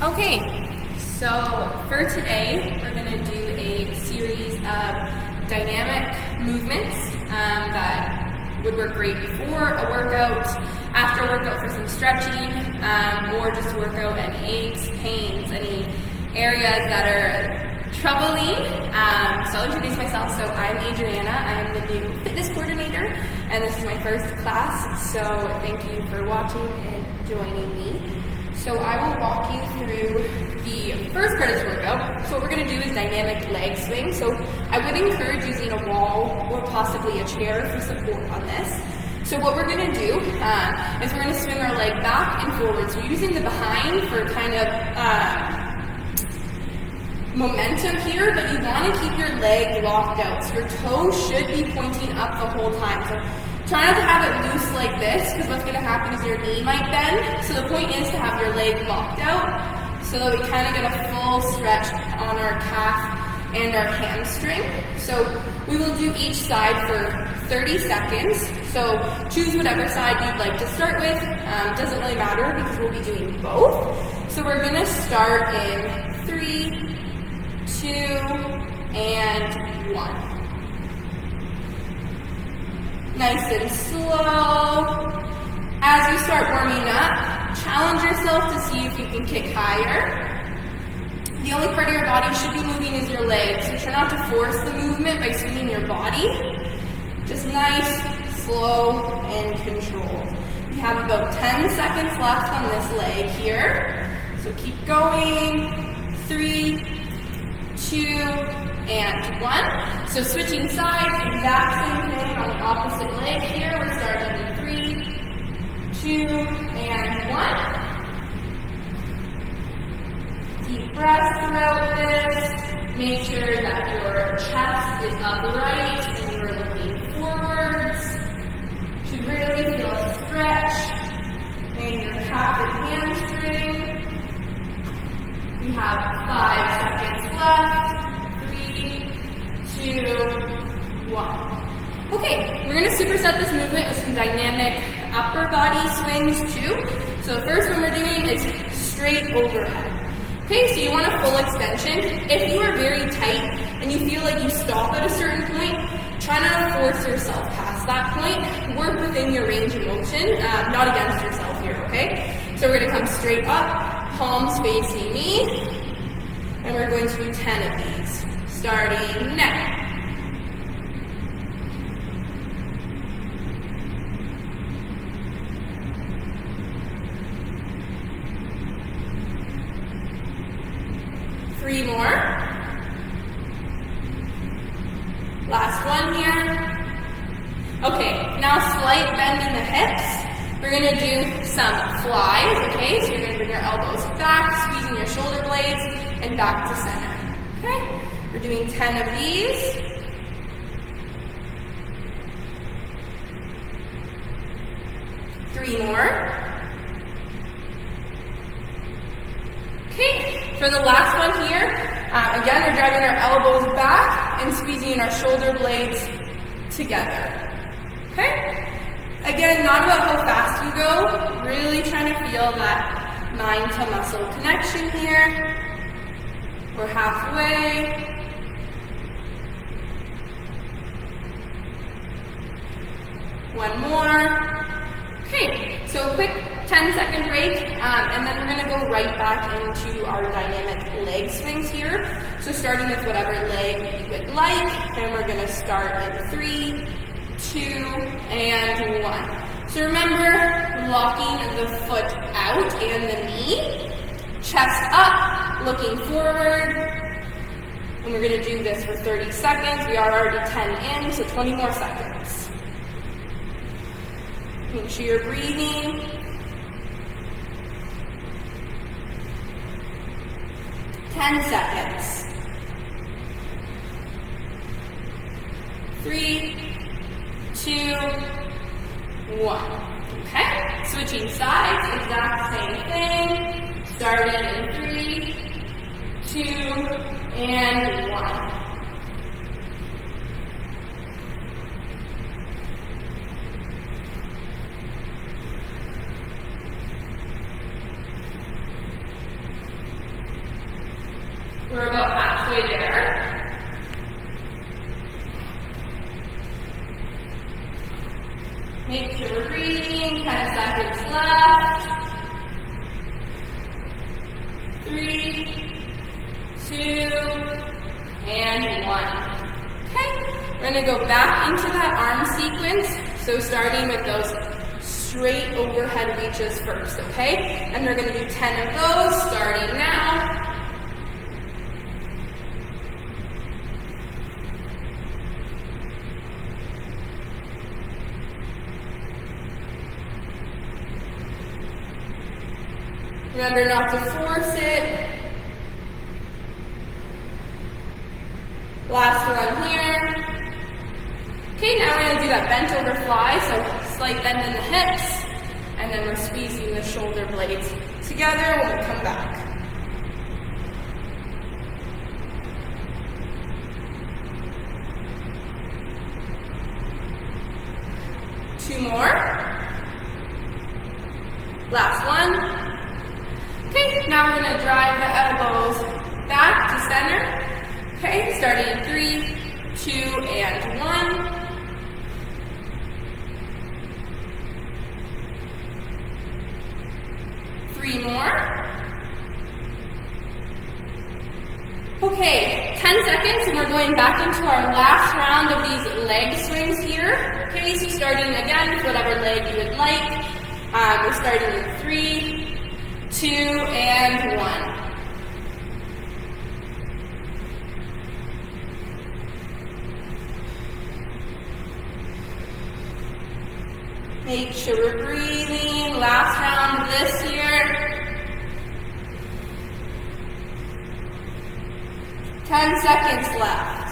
Okay, so for today, we're going to do a series of dynamic movements that would work great before a workout, after a workout for some stretching, or just to work out any aches, pains, any areas that are troubling. So I'll introduce myself. So I'm Adrianna. I am the new fitness coordinator, and this is my first class. So thank you for watching and joining me. So I will walk you through the first part of this workout. So what we're going to do is dynamic leg swing. So I would encourage using a wall or possibly a chair for support on this. So what we're going to do is we're going to swing our leg back and forward. So using the behind for kind of momentum here, but you want to keep your leg locked out. So your toes should be pointing up the whole time. So try not to have it loose like this, because what's going to happen is your knee might bend. So the point is to have your leg locked out so that we kind of get a full stretch on our calf and our hamstring. So we will do each side for 30 seconds. So choose whatever side you'd like to start with. Doesn't really matter because we'll be doing both. So we're going to start in 3, 2, and 1. Nice and slow. As you start warming up, challenge yourself to see if you can kick higher. The only part of your body should be moving is your legs, so try not to force the movement by swinging your body. Just nice, slow, and controlled. We have about 10 seconds left on this leg here. So keep going. 3, 2, and 1. So switching sides, exact same thing on the opposite leg here. We're starting in 3, 2, and 1. Deep breaths throughout this. Make sure that your chest is upright and you're looking forwards. You should really feel a stretch in your calf and hamstring. We have 5 seconds left. 2, 1. Okay, we're going to superset this movement with some dynamic upper body swings too. So the first one we're doing is straight overhead. Okay, so you want a full extension. If you are very tight and you feel like you stop at a certain point, try not to force yourself past that point. Work within your range of motion, not against yourself here, okay? So we're going to come straight up, palms facing me, and we're going to do 10 of these. Starting now. Three more. Last one here. Okay, now slight bend in the hips. We're going to do some flies, okay? So you're going to bring your elbows back, squeezing your shoulder blades, and back to center, okay? We're doing 10 of these. Three more. Okay, for the last one here, again, we're driving our elbows back and squeezing our shoulder blades together. Okay? Again, not about how fast you go, really trying to feel that mind to muscle connection here. We're halfway. One more. Okay, so a quick 10-second break, and then we're going to go right back into our dynamic leg swings here. So starting with whatever leg you would like, and we're going to start in 3, 2, and 1. So remember, locking the foot out and the knee, chest up, looking forward, and we're going to do this for 30 seconds. We are already 10 in, so 20 more seconds. Make sure you're breathing. 10 seconds. 3, 2, 1. Okay, switching sides, exact same thing. Starting in 3, 2, and 1. We're about halfway there. Make sure we're breathing, 10 seconds left. 3, 2, and 1. Okay, we're gonna go back into that arm sequence. So starting with those straight overhead reaches first, okay? And we're gonna do 10 of those starting now. Remember not to force it. Last one here. Okay, now we're going to do that bent over fly, so slight bend in the hips, and then we're squeezing the shoulder blades together when we come back. Two more. Last one. Okay, now we're going to drive the elbows back to center. Okay, starting in 3, 2, and 1. Three more. Okay, 10 seconds and we're going back into our last round of these leg swings here. Okay, so starting again with whatever leg you would like. We're starting in 3, 2, and 1. Make sure we're breathing. Last round of this here. 10 seconds left.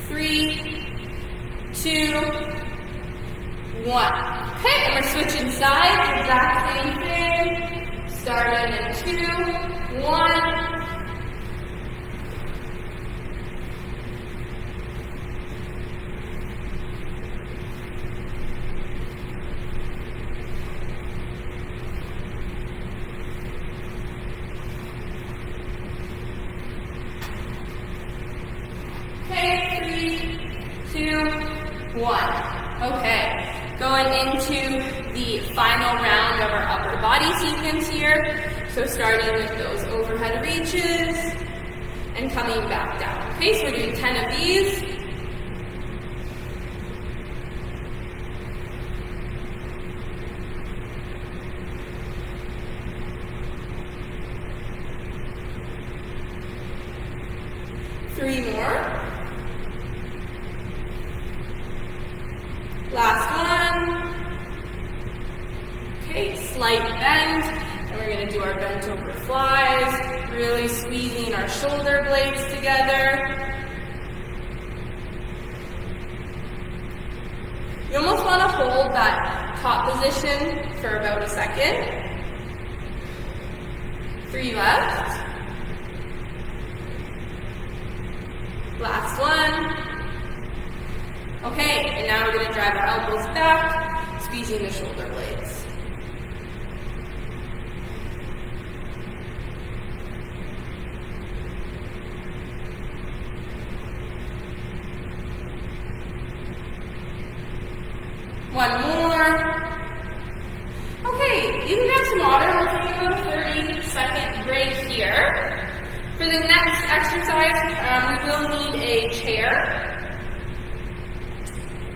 3, 2, 1. Okay, and we're switching sides. Exact same thing. Starting in 2, 1. Okay, 3, 2, 1. Okay, going into the final round of our upper body sequence here. So starting with those overhead reaches and coming back down. Okay, so we're doing 10 of these. Three more. Last one. Okay, slight bend. And we're going to do our bent over flies, really squeezing our shoulder blades together. You almost want to hold that top position for about a second. 3 left. Last one. Okay, and now we're going to drive our elbows back, squeezing the shoulder blades. One more. Okay, you can grab some water. We'll take about a 30-second break here. For the next exercise, we will need a chair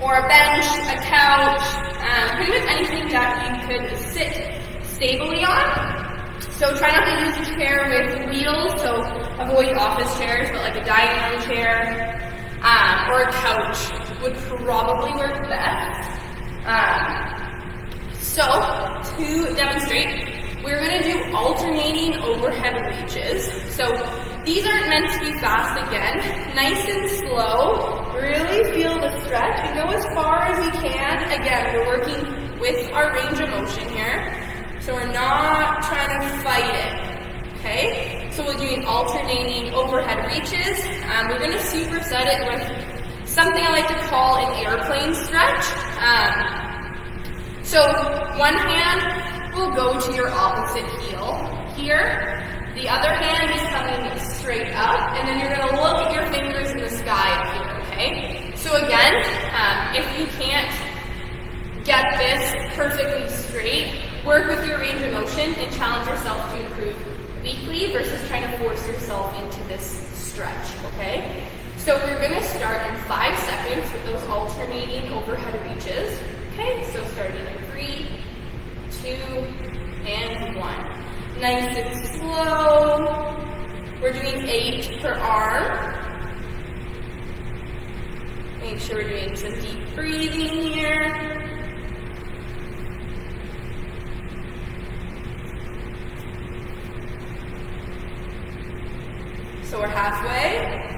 or a bench, a couch, pretty much anything that you could sit stably on. So try not to use a chair with wheels, so avoid office chairs, but like a dining room chair or a couch would probably work best. So to demonstrate, we're going to do alternating overhead reaches. So these aren't meant to be fast again. Nice and slow. Really feel the stretch and go as far as you can. Again, we're working with our range of motion here. So we're not trying to fight it. Okay? So we're doing alternating overhead reaches. We're going to superset it with something I like to call an airplane stretch. So one hand will go to your opposite heel here. The other hand is coming straight up, and then you're going to look at your fingers in the sky here, okay? So again, if you can't get this perfectly straight, work with your range of motion and challenge yourself to improve weekly versus trying to force yourself into this stretch, okay? So we're going to start in 5 seconds with those alternating overhead reaches, okay? So starting in 3, 2, and 1. Nice and slow. We're doing 8 per arm. Make sure we're doing some deep breathing here. So we're halfway.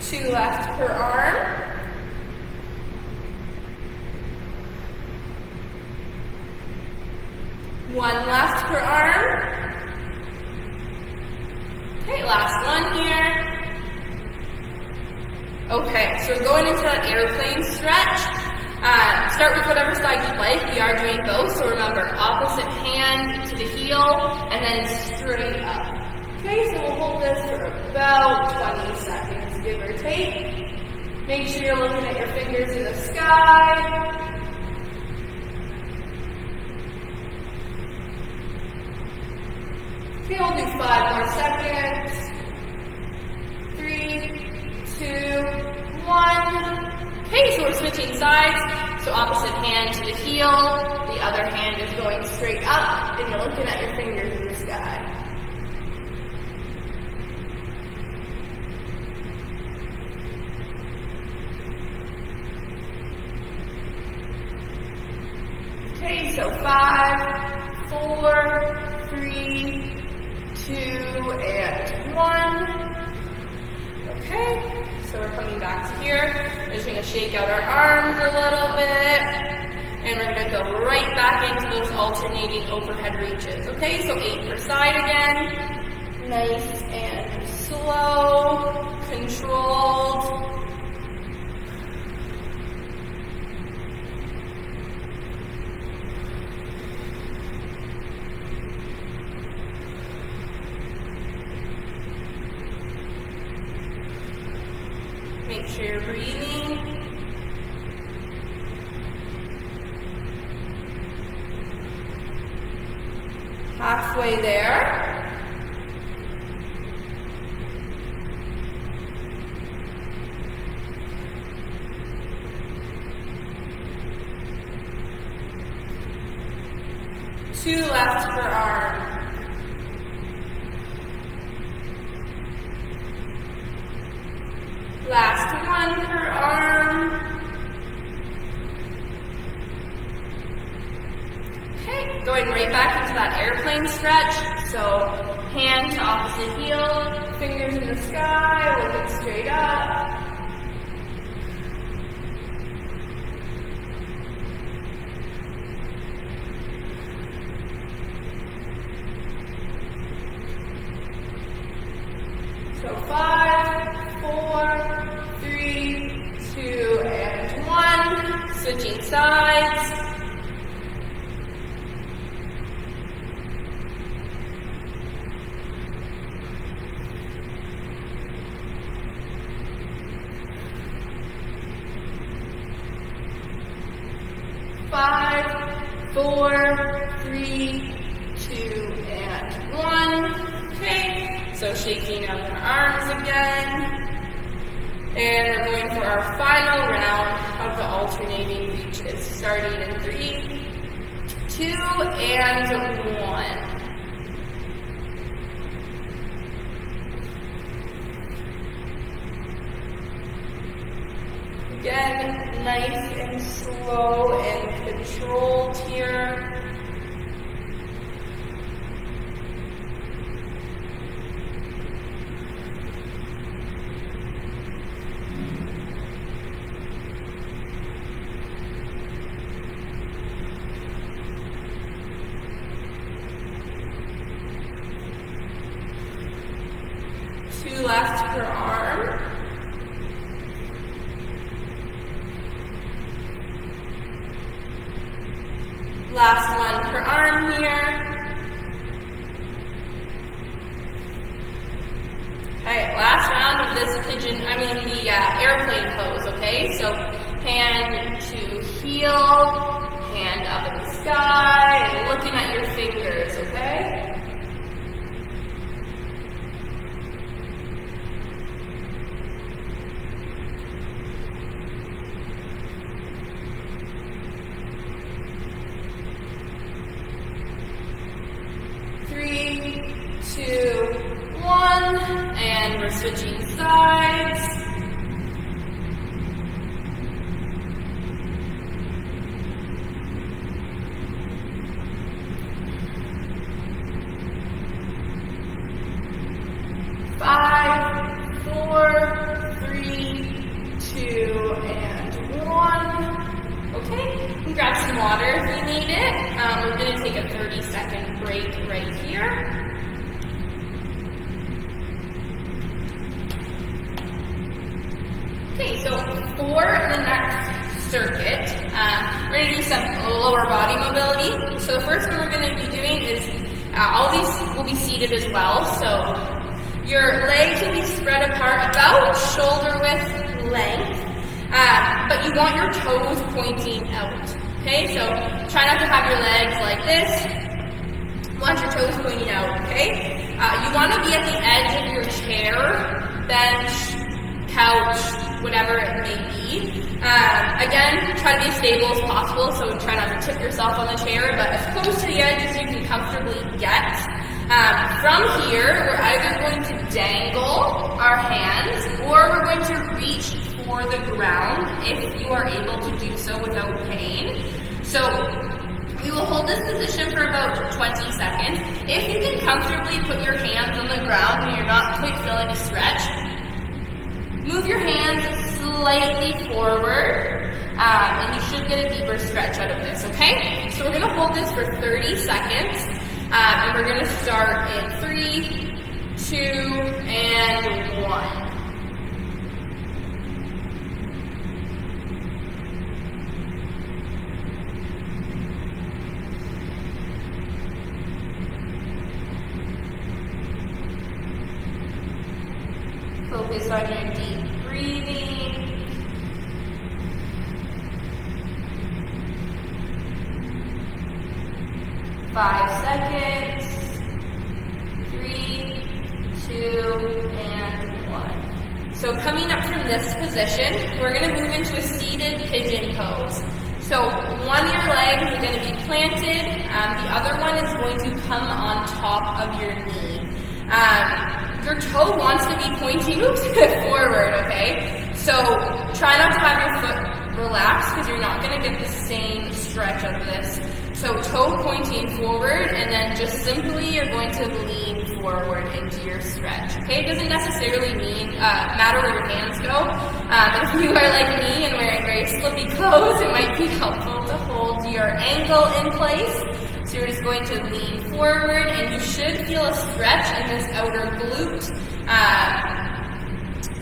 Two left per arm. One left per arm. Okay, last one here. Okay, so we're going into that airplane stretch. Start with whatever side you'd like. We are doing both, so remember, opposite hand to the heel, and then straight up. Okay, so we'll hold this for about 20 seconds, give or take. Make sure you're looking at your fingers in the sky. Okay, we'll do 5 more seconds. 3, 2, 1. Okay, so we're switching sides. So opposite hand to the heel, the other hand is going straight up, and you're looking at your fingers in the sky. Okay, so 5, 4, 3, 2, and 1. Okay, so we're coming back to here. We're just going to shake out our arms a little bit, and we're going to go right back into those alternating overhead reaches. Okay, so 8 per side again. Nice and slow, controlled. Make sure you're breathing. Halfway there. Two left per arm. Last one per arm. Okay, going right back into that airplane stretch. So hand to opposite heel, fingers in the sky, looking straight up. So 5, 4, 3, 2, and 1. Switching sides. Five, 4, 3, 2, and 1. Okay. So shaking out our arms again. And we're going for our final round of the alternating reaches, starting in 3, 2, and 1. Again, nice and slow and controlled here. Last one per arm here. Okay, last round of this the airplane pose, okay? So hand to heel, hand up in the sky, and looking at your fingers, okay? Three, two, one, and we're switching sides. Five, four, three, two, and one. Okay, you can grab some water if you need it. We're going to take a 30-second break right here. Okay, so for the next circuit, we're going to do some lower body mobility. So the first one we're going to be doing is, all these will be seated as well. So your legs will be spread apart about shoulder width length, but you want your toes pointing out. Okay, so try not to have your legs like this. You want your toes pointing out, okay? You want to be at the edge of your chair, bench, couch, whatever it may be. Again, try to be as stable as possible, so try not to tip yourself on the chair, but as close to the edge as you can comfortably get. From here, we're either going to dangle our hands, or we're going to reach for the ground if you are able to do so without pain. So we will hold this position for about 20 seconds. If you can comfortably put your hands on the ground and you're not quite feeling a stretch, move your hands slightly forward, and you should get a deeper stretch out of this, okay? So we're going to hold this for 30 seconds, and we're going to start in 3, 2, and 1. Focus on your deep breathing. Five seconds. 3, 2, and 1. So coming up from this position, we're going to move into a seated pigeon pose. So one of your legs is going to be planted, the other one is going to come on top of your knee. Your toe wants to be pointing forward, okay? So try not to have your foot relaxed because you're not going to get the same stretch out of this. So toe pointing forward, and then just simply you're going to lean forward into your stretch, okay? It doesn't necessarily matter where your hands go. But if you are like me and wearing very slippy clothes, it might be helpful to hold your ankle in place. So you're just going to lean forward, and you should feel a stretch in this outer glute.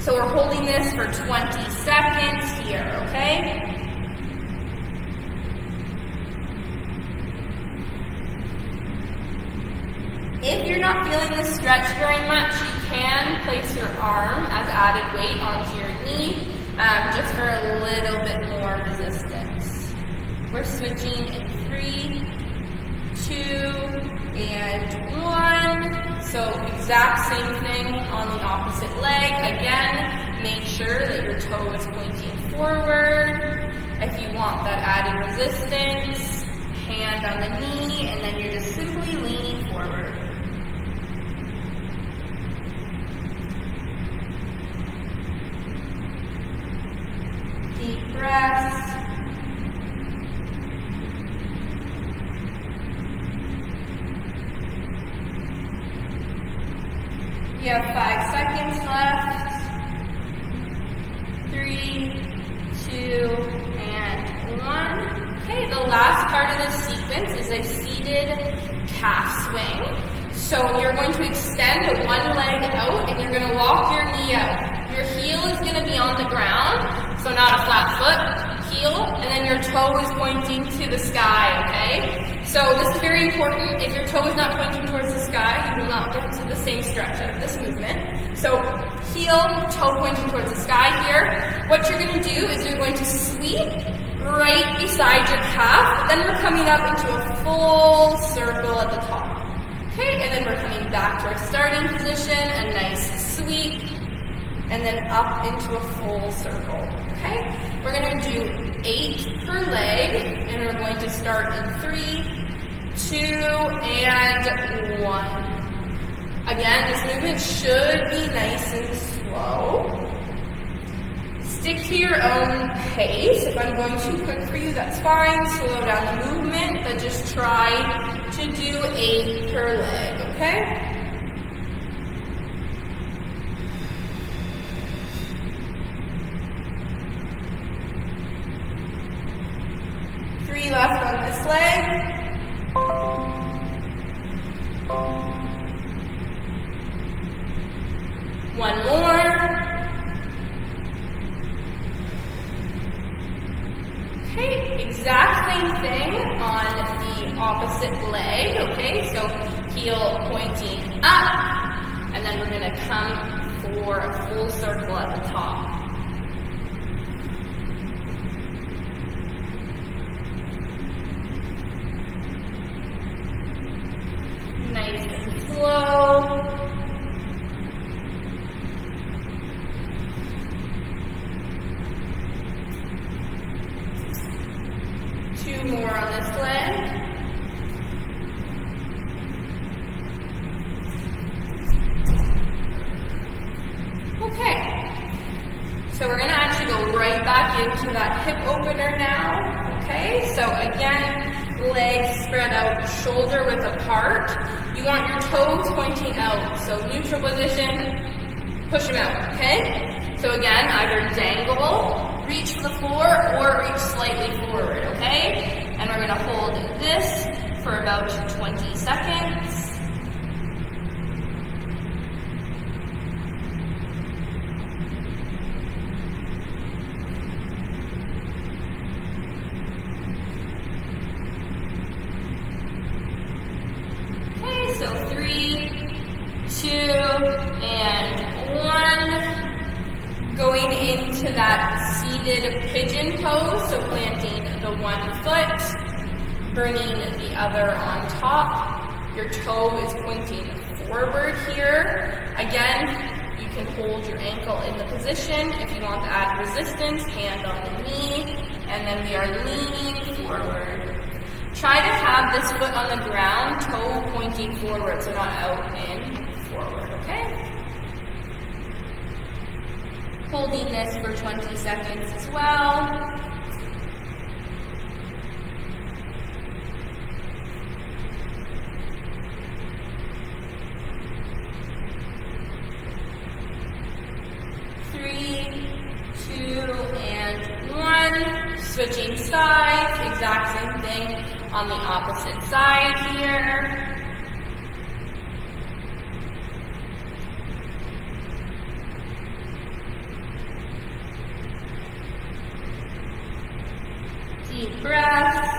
So we're holding this for 20 seconds here, okay? If you're not feeling the stretch very much, you can place your arm as added weight onto your knee, just for a little bit more resistance. We're switching in 3, 2, and 1. So exact same thing on the opposite leg. Again, make sure that your toe is pointing forward. If you want that added resistance, hand on the knee, and then you're just simply leaning forward. Deep breaths. You have 5 seconds left. 3, 2, and 1. Okay, the last part of this sequence is a seated calf swing. So you're going to extend one leg out, and you're going to walk your knee out. Your heel is going to be on the ground, so not a flat foot, heel, and then your toe is pointing to the sky, okay? So this is very important. If your toe is not pointing towards the sky, you will not get to the same stretch of this movement. So heel, toe pointing towards the sky here. What you're going to do is you're going to sweep right beside your calf. Then we're coming up into a full circle at the top. Okay, and then we're coming back to our starting position, a nice sweep, and then up into a full circle. Okay, we're going to do 8 per leg, and we're going to start in 3, 2, and 1. Again, this movement should be nice and slow. Stick to your own pace. If I'm going too quick for you, that's fine. Slow down the movement, but just try to do 8 per leg, okay? Three left on this leg. One more. Okay, exact same thing on the opposite leg, okay? So heel pointing up, and then we're gonna come for a full circle at the top. Nice and slow. Two more on this leg. Okay, so we're going to actually go right back into that hip opener now. Okay, so again, legs spread out, shoulder width apart. You want your toes pointing out, so neutral position, push them out, okay? So again, either dangle, reach for the floor, or reach slightly forward, okay? And we're going to hold this for about 20 seconds. Okay, so 3, 2, and 1. Going into that seated pigeon pose, so planting the one foot, bringing the other on top. Your toe is pointing forward here. Again, you can hold your ankle in the position. If you want to add resistance, hand on the knee, and then we are leaning forward. Try to have this foot on the ground, toe pointing forward, so not out and forward, okay? Holding this for 20 seconds as well. Three, 2, and 1. Switching sides, exact same thing on the opposite side here. Deep breath.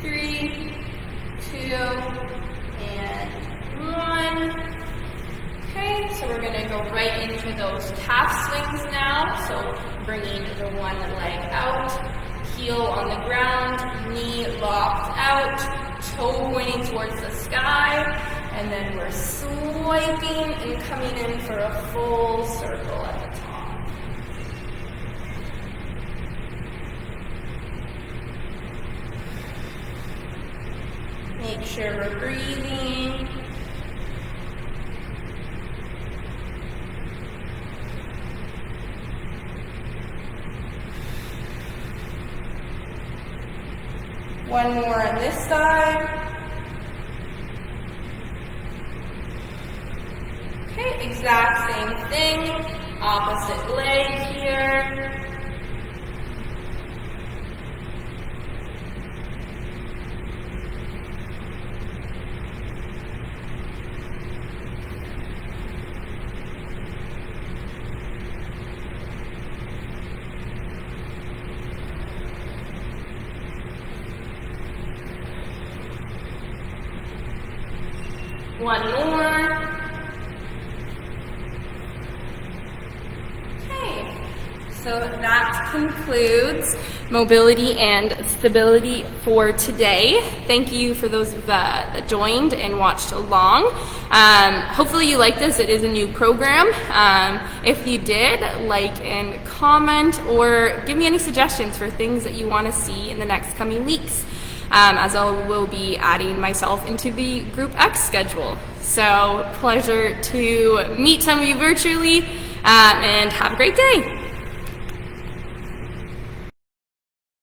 3, 2, and 1. Okay, so we're going to go right into those calf swings now. So bringing the one leg out, heel on the ground, knee locked out, toe pointing towards the sky, and then we're swiping and coming in for a full circle at the top. Make sure we're breathing. One more on this side. Okay, exact same thing. Opposite leg here. One more. Okay, so that concludes mobility and stability for today. Thank you for those that joined and watched along. Hopefully you like this. It is a new program. If you did, like and comment, or give me any suggestions for things that you want to see in the next coming weeks, as I will be adding myself into the Group X schedule. So pleasure to meet some of you virtually, and have a great day.